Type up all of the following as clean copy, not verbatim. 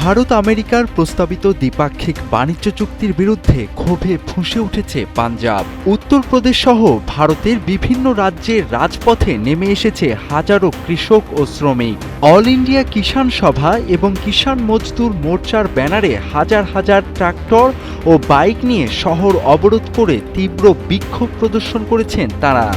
ভারত আমেরিকার প্রস্তাবিত দ্বিপাক্ষিক বাণিজ্য চুক্তির বিরুদ্ধে ক্ষোভে ফুঁসে উঠেছে পাঞ্জাব। উত্তরপ্রদেশ সহ ভারতের বিভিন্ন রাজ্যের রাজপথে নেমে এসেছে হাজারো কৃষক ও শ্রমিক। অল ইন্ডিয়া কিষাণ সভা এবং কিষাণ মজদুর মোর্চার ব্যানারে হাজার হাজার ট্রাক্টর ও বাইক নিয়ে শহর অবরোধ করে তীব্র বিক্ষোভ প্রদর্শন করেছেন তারা।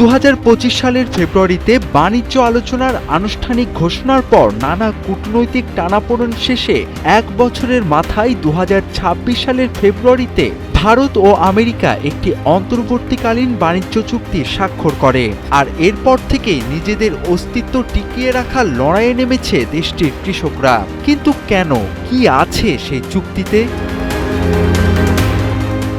2025 সালের ফেব্রুয়ারিতে বাণিজ্য আলোচনার আনুষ্ঠানিক ঘোষণার পর নানা কূটনৈতিক টানাপোড়েন শেষে এক বছরের মাথায় 2026 সালের ফেব্রুয়ারিতে ভারত ও আমেরিকা একটি অন্তর্বর্তীকালীন বাণিজ্য চুক্তি স্বাক্ষর করে। আর এরপর থেকে নিজেদের অস্তিত্ব টিকিয়ে রাখার লড়াইয়ে নেমেছে দেশটির কৃষকরা। কিন্তু কেন, কি আছে সেই চুক্তিতে?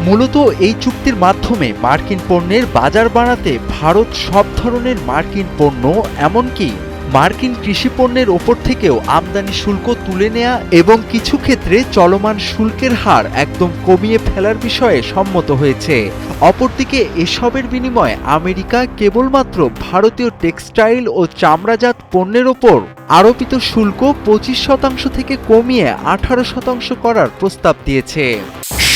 মূলত এই চুক্তির মাধ্যমে মার্কিন পণ্যের বাজার বাড়াতে ভারত সব ধরনের মার্কিন পণ্য, এমনকি মার্কিন কৃষি পণ্যের ওপর থেকেও আমদানি শুল্ক তুলে নেয়া এবং কিছু ক্ষেত্রে চলমান শুল্কের হার একদম কমিয়ে ফেলার বিষয়ে সম্মত হয়েছে। অপরদিকে এসবের বিনিময়ে আমেরিকা কেবলমাত্র ভারতীয় টেক্সটাইল ও চামড়াজাত পণ্যের ওপর আরোপিত শুল্ক 25% থেকে কমিয়ে 18% করার প্রস্তাব দিয়েছে।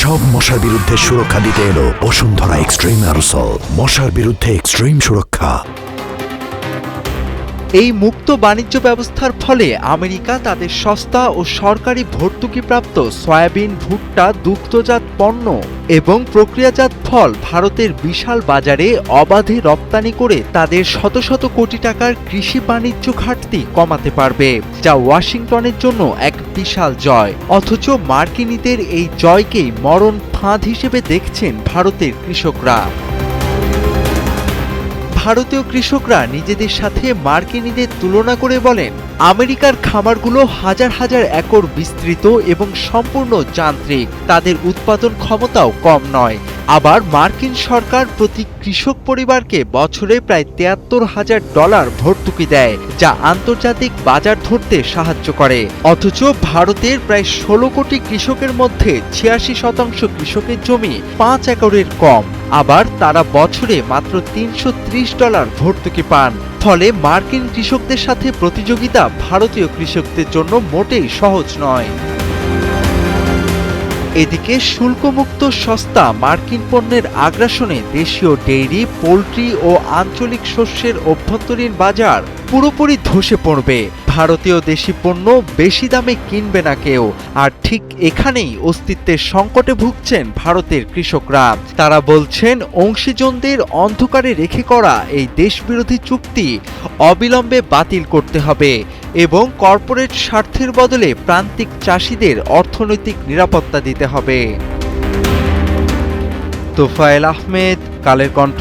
সব মশার বিরুদ্ধে সুরক্ষা দিতে এলো বসুন্ধরা এক্সট্রিম অ্যারোসল, মশার বিরুদ্ধে এক্সট্রিম সুরক্ষা। এই মুক্ত বাণিজ্য ব্যবস্থার ফলে আমেরিকা তাদের সস্তা ও সরকারি ভর্তুকিপ্রাপ্ত সয়াবিন, ভুট্টা, দুগ্ধজাত পণ্য এবং প্রক্রিয়াজাত ফল ভারতের বিশাল বাজারে অবাধে রপ্তানি করে তাদের শত শত কোটি টাকার কৃষি বাণিজ্য ঘাটতি কমাতে পারবে, যা ওয়াশিংটনের জন্য এক বিশাল জয়। অথচ মার্কিনীদের এই জয়কেই মরণ ফাঁদ হিসেবে দেখছেন ভারতের কৃষকরা। ভারতীয় কৃষকরা নিজেদের সাথে মার্কিনীদের তুলনা করে বলেন, আমেরিকার খামারগুলো হাজার হাজার একর বিস্তৃত এবং সম্পূর্ণ যান্ত্রিক, তাদের উৎপাদন ক্ষমতাও কম নয়। আবার মার্কিন সরকার প্রতি কৃষক পরিবারকে বছরে প্রায় $73,000 ভর্তুকি দেয়, যা আন্তর্জাতিক বাজার ধরতে সাহায্য করে। অথচ ভারতের প্রায় 16 কোটি কৃষকের মধ্যে 86% কৃষকের জমি 5 একরের কম। আবার তারা বছরে মাত্র $330 ভর্তুকি পান। ফলে মার্কিন কৃষকদের সাথে প্রতিযোগিতা ভারতীয় কৃষকদের জন্য মোটেই সহজ নয়। এদিকে শুল্কমুক্ত সস্তা মার্কিন পণ্যের আগ্রাসনে দেশীয় ডেইরি, পোল্ট্রি ও আঞ্চলিক শস্যের অভ্যন্তরীণ বাজার পুরোপুরি ধসে পড়বে। ভারতীয় দেশি পণ্য বেশি দামে কিনবে না কেউ। আর ঠিক এখানেই অস্তিত্বের সংকটে ভুগছেন ভারতের কৃষকরা। তারা বলছেন, অংশীজনদের অন্ধকারে রেখে করা এই দেশবিরোধী চুক্তি অবিলম্বে বাতিল করতে হবে এবং কর্পোরেট স্বার্থের বদলে প্রান্তিক চাষিদের অর্থনৈতিক নিরাপত্তা দিতে হবে। তোফায়েল আহমেদ, কালের কণ্ঠ।